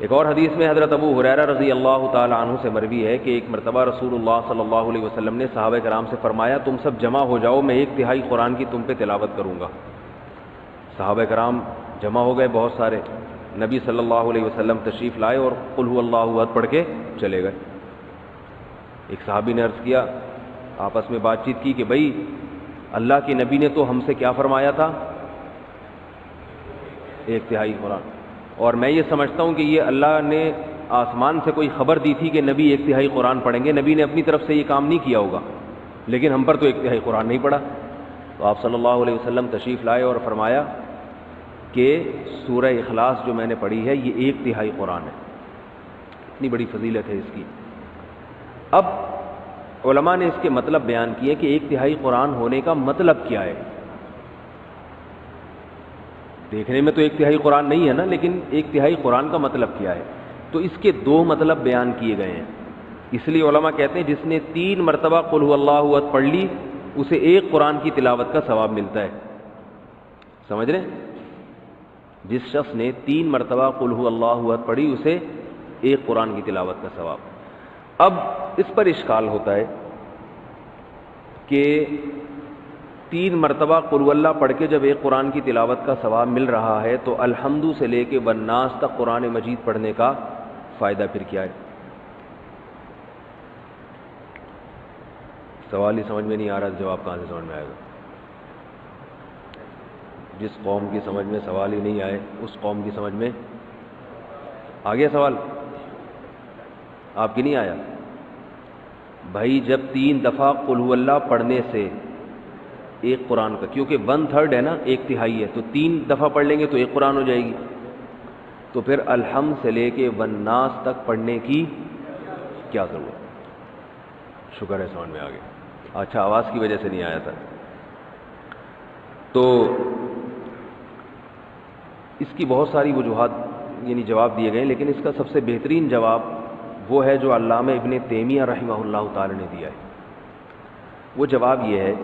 ایک اور حدیث میں حضرت ابو ہریرہ رضی اللہ تعالی عنہ سے مروی ہے کہ ایک مرتبہ رسول اللہ صلی اللہ علیہ وسلم نے صحابہ کرام سے فرمایا تم سب جمع ہو جاؤ، میں 1/3 قرآن کی تم پہ تلاوت کروں گا۔ صحابہ کرام جمع ہو گئے بہت سارے، نبی صلی اللہ علیہ وسلم تشریف لائے اور قل هو اللہ احد پڑھ کے چلے گئے۔ ایک صحابی نے عرض کیا، آپس میں بات چیت کی کہ بھائی اللہ کے نبی نے تو ہم سے کیا فرمایا تھا؟ 1/3 قرآن، اور میں یہ سمجھتا ہوں کہ یہ اللہ نے آسمان سے کوئی خبر دی تھی کہ نبی 1/3 قرآن پڑھیں گے، نبی نے اپنی طرف سے یہ کام نہیں کیا ہوگا، لیکن ہم پر تو 1/3 قرآن نہیں پڑھا۔ تو آپ صلی اللہ علیہ وسلم تشریف لائے اور فرمایا کہ سورہ اخلاص جو میں نے پڑھی ہے یہ 1/3 قرآن ہے، اتنی بڑی فضیلت ہے اس کی۔ اب علماء نے اس کے مطلب بیان کیے کہ 1/3 قرآن ہونے کا مطلب کیا ہے۔ دیکھنے میں تو 1/3 قرآن نہیں ہے نا، لیکن 1/3 قرآن کا مطلب کیا ہے؟ تو اس کے 2 مطلب بیان کیے گئے ہیں۔ اس لیے علماء کہتے ہیں جس نے 3 مرتبہ قل هو اللہ احد پڑھ لی اسے 1 قرآن کی تلاوت کا ثواب ملتا ہے۔ سمجھ رہے ہیں؟ جس شخص نے 3 مرتبہ قل هو اللہ احد پڑھی اسے 1 قرآن کی تلاوت کا ثواب۔ اب اس پر اشکال ہوتا ہے کہ 3 مرتبہ قل هو اللہ پڑھ کے جب 1 قرآن کی تلاوت کا ثواب مل رہا ہے تو الحمد سے لے کے والناس تک قرآن مجید پڑھنے کا فائدہ پھر کیا ہے؟ سوال ہی سمجھ میں نہیں آ رہا، جواب کہاں سے سمجھ میں آئے گا؟ جس قوم کی سمجھ میں سوال ہی نہیں آئے اس قوم کی سمجھ میں آ گیا سوال؟ آپ کی نہیں آیا؟ بھائی جب 3 دفعہ قل هو اللہ پڑھنے سے 1 قرآن کا، کیونکہ 1/3 ہے نا، 1/3 ہے، تو 3 دفعہ پڑھ لیں گے تو 1 قرآن ہو جائے گی، تو پھر الحمد سے لے کے والناس تک پڑھنے کی کیا ضرورت؟ شکر ہے سمجھ میں آ گیا۔ اچھا آواز کی وجہ سے نہیں آیا تھا۔ تو اس کی بہت ساری وجوہات یعنی جواب دیے گئے، لیکن اس کا سب سے بہترین جواب وہ ہے جو علامہ ابن تیمیہ رحمہ اللہ تعالی نے دیا ہے۔ وہ جواب یہ ہے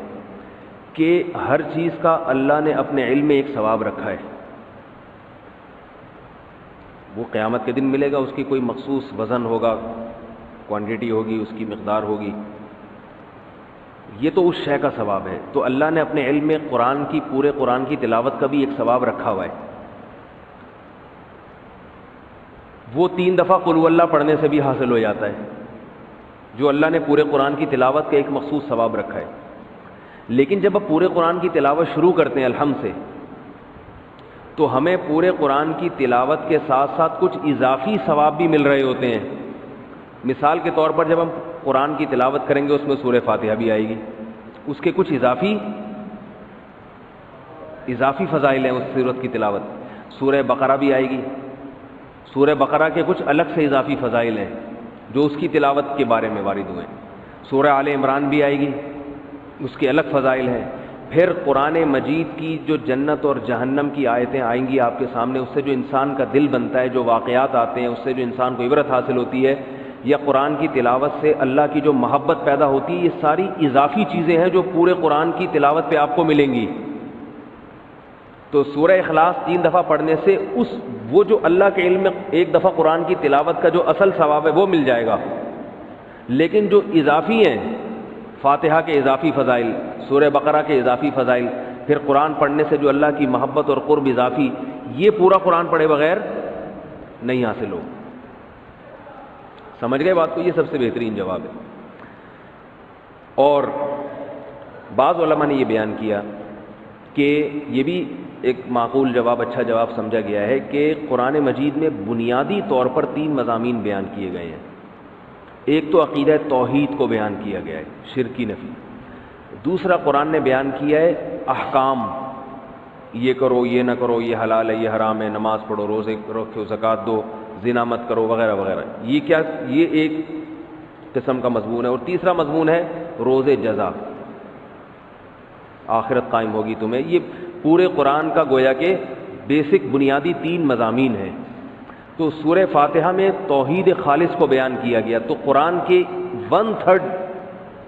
کہ ہر چیز کا اللہ نے اپنے علم میں ایک ثواب رکھا ہے، وہ قیامت کے دن ملے گا، اس کی کوئی مخصوص وزن ہوگا، کوانٹٹی ہوگی، اس کی مقدار ہوگی، یہ تو اس شے کا ثواب ہے۔ تو اللہ نے اپنے علم میں پورے قرآن کی تلاوت کا بھی ایک ثواب رکھا ہوا ہے، وہ 3 دفعہ قل هو اللہ پڑھنے سے بھی حاصل ہو جاتا ہے، جو اللہ نے پورے قرآن کی تلاوت کا ایک مخصوص ثواب رکھا ہے۔ لیکن جب آپ پورے قرآن کی تلاوت شروع کرتے ہیں الحمد سے، تو ہمیں پورے قرآن کی تلاوت کے ساتھ ساتھ کچھ اضافی ثواب بھی مل رہے ہوتے ہیں۔ مثال کے طور پر جب ہم قرآن کی تلاوت کریں گے اس میں سورہ فاتحہ بھی آئے گی، اس کے کچھ اضافی فضائل ہیں اس سورت کی تلاوت۔ سورہ بقرہ بھی آئے گی، سورہ بقرہ کے کچھ الگ سے اضافی فضائل ہیں جو اس کی تلاوت کے بارے میں وارد ہوئے۔ سورہ آل عمران بھی آئے گی، اس کے الگ فضائل ہیں۔ پھر قرآن مجید کی جو جنت اور جہنم کی آیتیں آئیں گی آپ کے سامنے، اس سے جو انسان کا دل بنتا ہے، جو واقعات آتے ہیں اس سے جو انسان کو عبرت حاصل ہوتی ہے، یا قرآن کی تلاوت سے اللہ کی جو محبت پیدا ہوتی ہے، یہ ساری اضافی چیزیں ہیں جو پورے قرآن کی تلاوت پہ آپ کو ملیں گی۔ تو سورہ اخلاص 3 دفعہ پڑھنے سے وہ جو اللہ کے علم میں 1 دفعہ قرآن کی تلاوت کا جو اصل ثواب ہے وہ مل جائے گا، لیکن جو اضافی ہیں، فاتحہ کے اضافی فضائل، سورہ بقرہ کے اضافی فضائل، پھر قرآن پڑھنے سے جو اللہ کی محبت اور قرب اضافی، یہ پورا قرآن پڑھے بغیر نہیں حاصل ہو۔ سمجھ گئے بات کو؟ یہ سب سے بہترین جواب ہے۔ اور بعض علماء نے یہ بیان کیا کہ یہ بھی ایک معقول جواب، اچھا جواب سمجھا گیا ہے کہ قرآن مجید میں بنیادی طور پر 3 مضامین بیان کیے گئے ہیں۔ ایک تو عقیدہ توحید کو بیان کیا گیا ہے، شرک کی نفی۔ دوسرا قرآن نے بیان کیا ہے احکام، یہ کرو، یہ نہ کرو، یہ حلال ہے، یہ حرام ہے، نماز پڑھو، روزے رکھو، زکوٰۃ دو، زنا مت کرو، وغیرہ وغیرہ۔ یہ ایک قسم کا مضمون ہے۔ اور تیسرا مضمون ہے روز جزا، آخرت قائم ہوگی تمہیں۔ یہ پورے قرآن کا گویا کہ بیسک بنیادی 3 مضامین ہیں۔ تو سورہ فاتحہ میں توحید خالص کو بیان کیا گیا، تو قرآن کے 1/3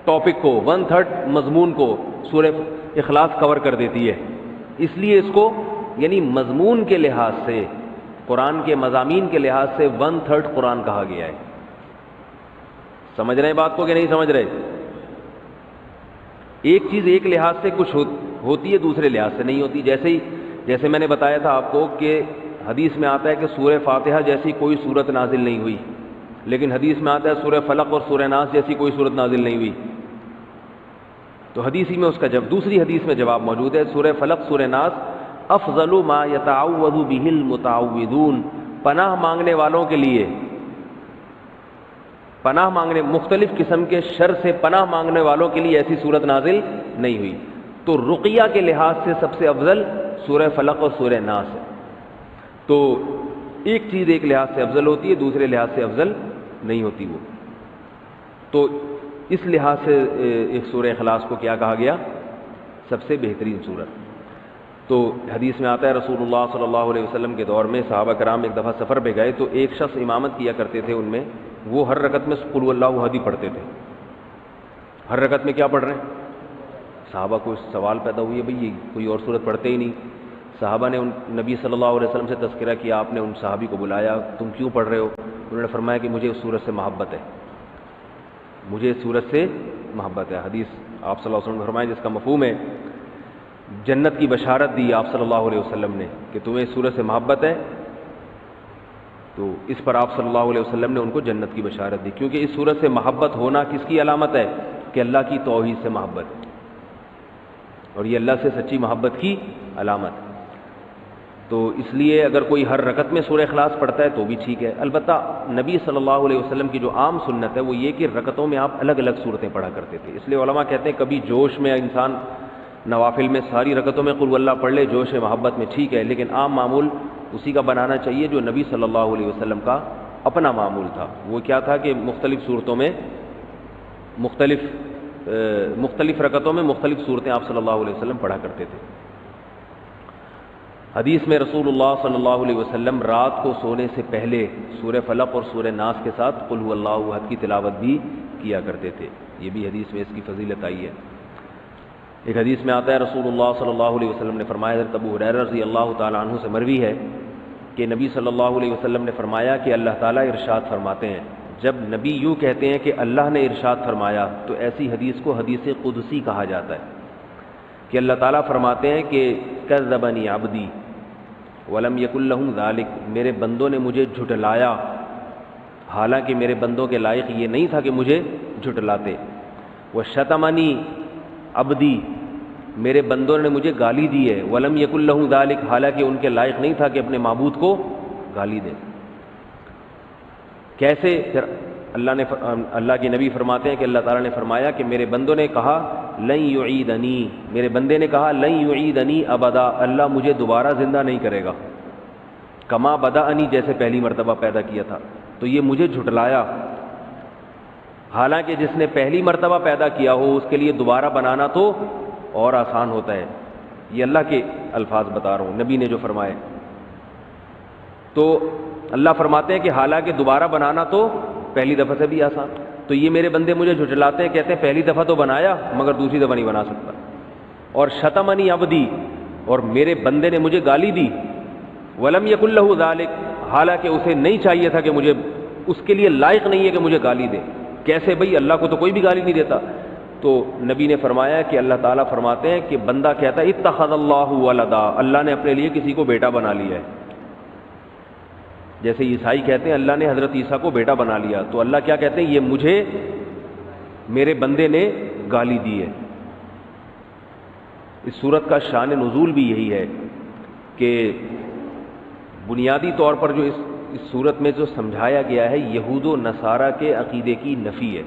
ٹاپک کو، 1/3 مضمون کو سورہ اخلاص کور کر دیتی ہے۔ اس لیے اس کو یعنی مضمون کے لحاظ سے قرآن کے مضامین کے لحاظ سے 1/3 قرآن کہا گیا ہے. سمجھ رہے ہیں بات کو کہ نہیں سمجھ رہے؟ ایک چیز ایک لحاظ سے کچھ ہوتی ہے، دوسرے لحاظ سے نہیں ہوتی. جیسے میں نے بتایا تھا آپ کو کہ حدیث میں آتا ہے کہ سورہ فاتحہ جیسی کوئی سورت نازل نہیں ہوئی، لیکن حدیث میں آتا ہے سورہ فلق اور سورہ ناس جیسی کوئی سورت نازل نہیں ہوئی. تو حدیث ہی میں اس کا دوسری حدیث میں جواب موجود ہے. سورہ فلق سورہ ناس افضل ما یتعوذ به المتعوذون، پناہ مانگنے والوں کے لیے، پناہ مانگنے مختلف قسم کے شر سے پناہ مانگنے والوں کے لیے ایسی صورت نازل نہیں ہوئی. تو رقیہ کے لحاظ سے سب سے افضل سورہ فلق اور سورہ ناس ہے. تو ایک چیز ایک لحاظ سے افضل ہوتی ہے، دوسرے لحاظ سے افضل نہیں ہوتی وہ. تو اس لحاظ سے ایک سورہ اخلاص کو کیا کہا گیا؟ سب سے بہترین سورت. تو حدیث میں آتا ہے رسول اللہ صلی اللہ علیہ وسلم کے دور میں صحابہ کرام ایک دفعہ سفر پہ گئے تو ایک شخص امامت کیا کرتے تھے ان میں، وہ ہر رکعت میں قل اللہ احد ہی پڑھتے تھے. ہر رکعت میں کیا پڑھ رہے ہیں؟ صحابہ کو سوال پیدا ہوئی ہے بھئی یہ کوئی اور صورت پڑھتے ہی نہیں. صحابہ نے نبی صلی اللہ علیہ وسلم سے تذکرہ کیا، آپ نے ان صحابی کو بلایا، تم کیوں پڑھ رہے ہو؟ انہوں نے فرمایا کہ مجھے اس صورت سے محبت ہے، مجھے اس صورت سے محبت ہے. حدیث آپ صلی اللہ علیہ وسلم نے فرمایا جس کا مفہوم ہے جنت کی بشارت دی آپ صلی اللہ علیہ وسلم نے کہ تمہیں اس صورت سے محبت ہے، تو اس پر آپ صلی اللہ علیہ وسلم نے ان کو جنت کی بشارت دی، کیونکہ اس صورت سے محبت ہونا کس کی علامت ہے؟ کہ اللہ کی توحید سے محبت ہے، اور یہ اللہ سے سچی محبت کی علامت ہے. تو اس لیے اگر کوئی ہر رکعت میں سورہ اخلاص پڑھتا ہے تو بھی ٹھیک ہے. البتہ نبی صلی اللہ علیہ وسلم کی جو عام سنت ہے وہ یہ کہ رکعتوں میں آپ الگ الگ صورتیں پڑھا کرتے تھے. اس لیے علماء کہتے ہیں کبھی جوش میں انسان نوافل میں ساری رکعتوں میں قل اللہ پڑھ لے، جوش محبت میں ٹھیک ہے، لیکن عام معمول اسی کا بنانا چاہیے جو نبی صلی اللہ علیہ وسلم کا اپنا معمول تھا. وہ کیا تھا کہ مختلف صورتوں میں مختلف رکعتوں میں مختلف صورتیں آپ صلی اللہ علیہ وسلم پڑھا کرتے تھے. حدیث میں رسول اللہ صلی اللہ علیہ وسلم رات کو سونے سے پہلے سورہ فلق اور سورہ ناس کے ساتھ قل هو اللہ احد کی تلاوت بھی کیا کرتے تھے. یہ بھی حدیث میں اس کی فضیلت آئی ہے. ایک حدیث میں آتا ہے رسول اللہ صلی اللہ علیہ وسلم نے فرمایا، حضرت ابو ہریرہ رضی اللہ تعالیٰ عنہ سے مروی ہے کہ نبی صلی اللہ علیہ وسلم نے فرمایا کہ اللہ تعالیٰ ارشاد فرماتے ہیں. جب نبی یوں کہتے ہیں کہ اللہ نے ارشاد فرمایا تو ایسی حدیث کو حدیث قدسی کہا جاتا ہے کہ اللہ تعالیٰ فرماتے ہیں کہ کذبنی عبدی ولم یکن لہ ذالک، میرے بندوں نے مجھے جھٹلایا حالانکہ میرے بندوں کے لائق یہ نہیں تھا کہ مجھے جھٹلاتے. وشتمنی عبدی، میرے بندوں نے مجھے گالی دی ہے، ولم یکن لہ ذالک، حالانکہ ان کے لائق نہیں تھا کہ اپنے معبود کو گالی دیں. کیسے؟ پھر اللہ کے نبی فرماتے ہیں کہ اللہ تعالیٰ نے فرمایا کہ میرے بندوں نے کہا لن یعیدنی، میرے بندے نے کہا لن یعیدنی ابدا، اللہ مجھے دوبارہ زندہ نہیں کرے گا، کما بدأنی، جیسے پہلی مرتبہ پیدا کیا تھا. تو یہ مجھے جھٹلایا، حالانکہ جس نے پہلی مرتبہ پیدا کیا ہو اس کے لیے دوبارہ بنانا تو اور آسان ہوتا ہے. یہ اللہ کے الفاظ بتا رہا ہوں، نبی نے جو فرمائے. تو اللہ فرماتے ہیں کہ حالانکہ دوبارہ بنانا تو پہلی دفعہ سے بھی آسان. تو یہ میرے بندے مجھے جھٹلاتے ہیں، کہتے ہیں پہلی دفعہ تو بنایا مگر دوسری دفعہ نہیں بنا سکتا. اور شتمنی عبدی، اور میرے بندے نے مجھے گالی دی، ولم یکن لہ ذالک، حالانکہ اسے نہیں چاہیے تھا کہ مجھے، اس کے لیے لائق نہیں ہے کہ مجھے گالی دے. کیسے بھئی؟ اللہ کو تو کوئی بھی گالی نہیں دیتا. تو نبی نے فرمایا کہ اللہ تعالیٰ فرماتے ہیں کہ بندہ کہتا ہے اتخذ اللہ ولدا، اللہ نے اپنے لیے کسی کو بیٹا بنا لیا ہے. جیسے عیسائی کہتے ہیں اللہ نے حضرت عیسیٰ کو بیٹا بنا لیا، تو اللہ کیا کہتے ہیں؟ یہ مجھے میرے بندے نے گالی دی ہے. اس صورت کا شان نزول بھی یہی ہے کہ بنیادی طور پر جو اس صورت میں جو سمجھایا گیا ہے یہود و نصارہ کے عقیدے کی نفی ہے.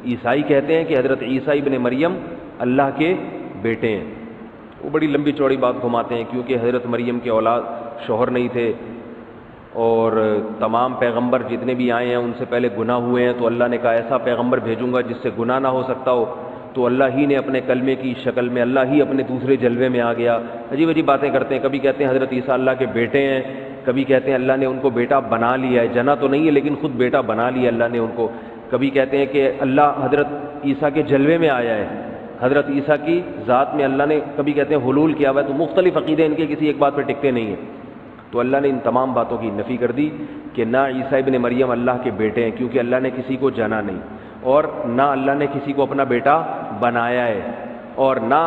عیسائی کہتے ہیں کہ حضرت عیسیٰ ابن مریم اللہ کے بیٹے ہیں. وہ بڑی لمبی چوڑی بات گھماتے ہیں، کیونکہ حضرت مریم کے اولاد شوہر نہیں تھے، اور تمام پیغمبر جتنے بھی آئے ہیں ان سے پہلے گناہ ہوئے ہیں، تو اللہ نے کہا ایسا پیغمبر بھیجوں گا جس سے گناہ نہ ہو سکتا ہو. تو اللہ ہی نے اپنے کلمے کی شکل میں، اللہ ہی اپنے دوسرے جلوے میں آ گیا. عجیب عجیب باتیں کرتے ہیں. کبھی کہتے ہیں حضرت عیسیٰ اللہ کے بیٹے ہیں، کبھی کہتے ہیں اللہ نے ان کو بیٹا بنا لیا ہے. جنا تو نہیں ہے لیکن خود بیٹا بنا لیا اللہ نے ان کو. کبھی کہتے ہیں کہ اللہ حضرت عیسیٰ کے جلوے میں آیا ہے، حضرت عیسیٰ کی ذات میں اللہ نے، کبھی کہتے ہیں حلول کیا ہوا ہے. تو مختلف عقیدے ان کے کسی ایک بات پہ ٹکتے نہیں ہیں. تو اللہ نے ان تمام باتوں کی نفی کر دی کہ نہ عیسیٰ ابن مریم اللہ کے بیٹے ہیں، کیونکہ اللہ نے کسی کو جنا نہیں، اور نہ اللہ نے کسی کو اپنا بیٹا بنایا ہے، اور نہ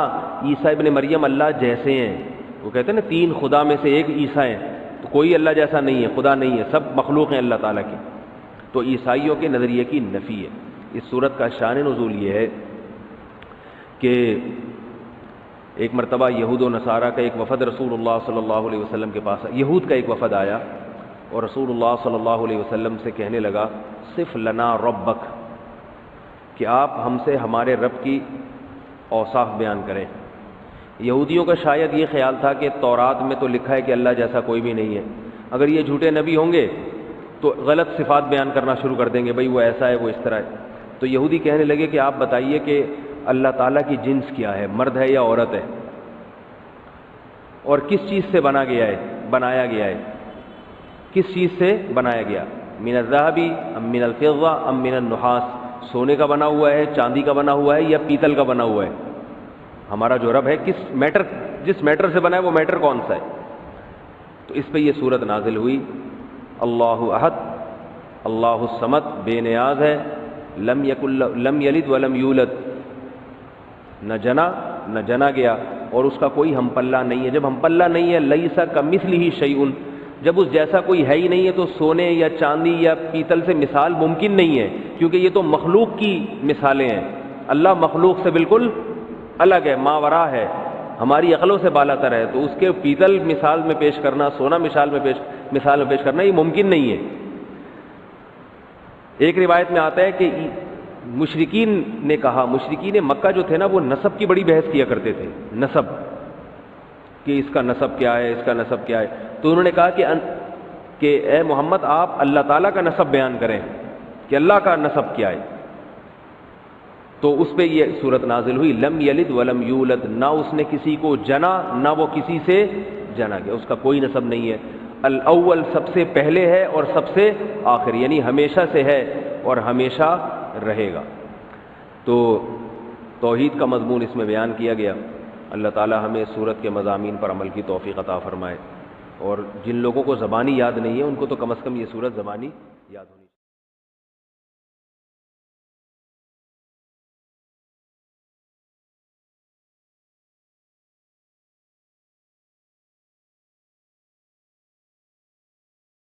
عیسیٰ ابن مریم اللہ جیسے ہیں۔ وہ کہتے ہیں نا 3 خدا میں سے ایک عیسیٰ ہیں، تو کوئی اللہ جیسا نہیں ہے، خدا نہیں ہے، سب مخلوق ہیں اللہ تعالیٰ کی۔ تو عیسائیوں کے نظریے کی نفی ہے۔ اس صورت کا شان نزول یہ ہے کہ ایک مرتبہ یہود و نصارہ کا ایک وفد رسول اللہ صلی اللہ علیہ وسلم کے پاس، یہود کا ایک وفد آیا اور رسول اللہ صلی اللہ علیہ وسلم سے کہنے لگا صف لنا ربک، کہ آپ ہم سے ہمارے رب کی اوصاف بیان کریں۔ یہودیوں کا شاید یہ خیال تھا کہ تورات میں تو لکھا ہے کہ اللہ جیسا کوئی بھی نہیں ہے، اگر یہ جھوٹے نبی ہوں گے تو غلط صفات بیان کرنا شروع کر دیں گے، بھئی وہ ایسا ہے، وہ اس طرح ہے۔ تو یہودی کہنے لگے کہ آپ بتائیے کہ اللہ تعالیٰ کی جنس کیا ہے، مرد ہے یا عورت ہے، اور کس چیز سے بنایا گیا ہے، کس چیز سے بنایا گیا، من الذهب ام من الفضة ام من النحاس، سونے کا بنا ہوا ہے، چاندی کا بنا ہوا ہے یا پیتل کا بنا ہوا ہے، ہمارا جو رب ہے جس میٹر سے بنا ہے وہ میٹر کون سا ہے۔ تو اس پہ یہ صورت نازل ہوئی، اللہ احد اللہ الصمد، بے نیاز ہے، لم یلد ولم یولد، نہ جنا گیا اور اس کا کوئی ہم پلہ نہیں ہے۔ جب ہم پلہ نہیں ہے، لیس کمثلہ شیء، جب اس جیسا کوئی ہے ہی نہیں ہے تو سونے یا چاندی یا پیتل سے مثال ممکن نہیں ہے، کیونکہ یہ تو مخلوق کی مثالیں ہیں۔ اللہ مخلوق سے بالکل الگ ہے، ماورا ہے، ہماری عقلوں سے بالا تر ہے، تو اس کے پیتل مثال میں پیش کرنا، سونا مثال میں پیش کرنا یہ ممکن نہیں ہے۔ ایک روایت میں آتا ہے کہ مشرکین نے کہا، مشرکین مکہ جو تھے نا وہ نسب کی بڑی بحث کیا کرتے تھے، نسب کہ اس کا نسب کیا ہے، اس کا نسب کیا ہے۔ تو انہوں نے کہا کہ اے محمد آپ اللہ تعالیٰ کا نسب بیان کریں کہ اللہ کا نسب کیا ہے۔ تو اس پہ یہ صورت نازل ہوئی، لم یلد ولم یولد، نہ اس نے کسی کو جنا نہ وہ کسی سے جنا گیا، اس کا کوئی نسب نہیں ہے۔ الاول سب سے پہلے ہے اور سب سے آخر، یعنی ہمیشہ سے ہے اور ہمیشہ رہے گا۔ تو توحید کا مضمون اس میں بیان کیا گیا۔ اللہ تعالی ہمیں اس سورت کے مضامین پر عمل کی توفیق عطا فرمائے، اور جن لوگوں کو زبانی یاد نہیں ہے ان کو تو کم از کم یہ سورت زبانی یاد ہونی